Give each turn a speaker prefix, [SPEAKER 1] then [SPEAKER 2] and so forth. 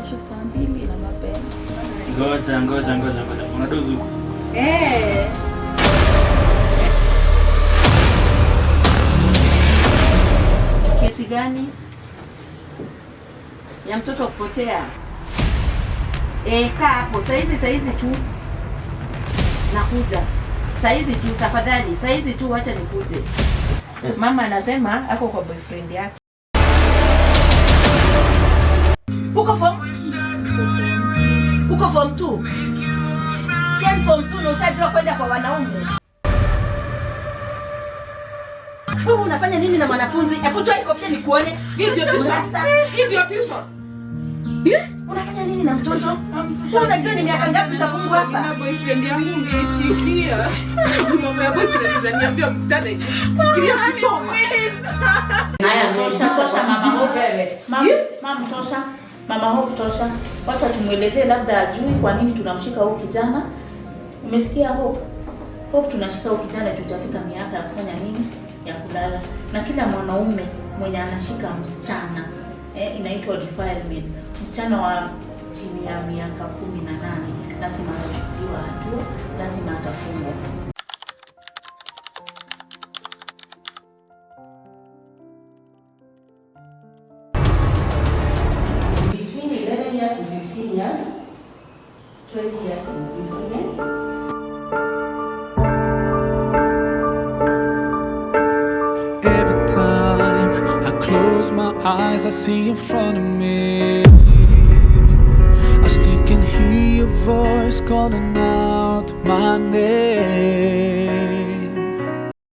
[SPEAKER 1] kesho saa 2 na mapema.
[SPEAKER 2] Ngoja. Unadozu?
[SPEAKER 3] Kesi gani? Ya mtoto kupotea. Kaa hapo saizi tu. Nakuja. Saizi tu tafadhali, saizi tu acha nikuje. Mama anasema ako kwa boyfriend yake. Uko form 2? Yaani form 2 na ushajua kwenda kwa wanaume. Wewe unafanya nini na mwanafunzi? Hebu toa kofia nikuone. Hii ndio tuition. Unafanya nini na mtoto? Sasa unajua ni miaka ngapi utafungwa hapa?
[SPEAKER 1] Na boyfriend yangu ungetikia. Mambo ya boyfriend unaniambia msichana. Fikiria kusoma.
[SPEAKER 3] Haya, tosha mama Hope. Mama tosha. Mama Hope tosha. Wacha tumuelezee labda ajui kwa nini tunamshika huyu kijana. Umesikia Hope? Hope tunashika huyu kijana tutafika miaka ya kufanya nini? Ya kulala. Na kila mwanaume mwenye anashika msichana inaitwa defilement. Msichana wa chini ya miaka 18 lazima atachukuliwa hatua, lazima atafungwa. Between 11 years to 15 years, 20 years imprisonment.
[SPEAKER 4] Every time I close my eyes, I see in front of me. I still can hear your voice calling out my name.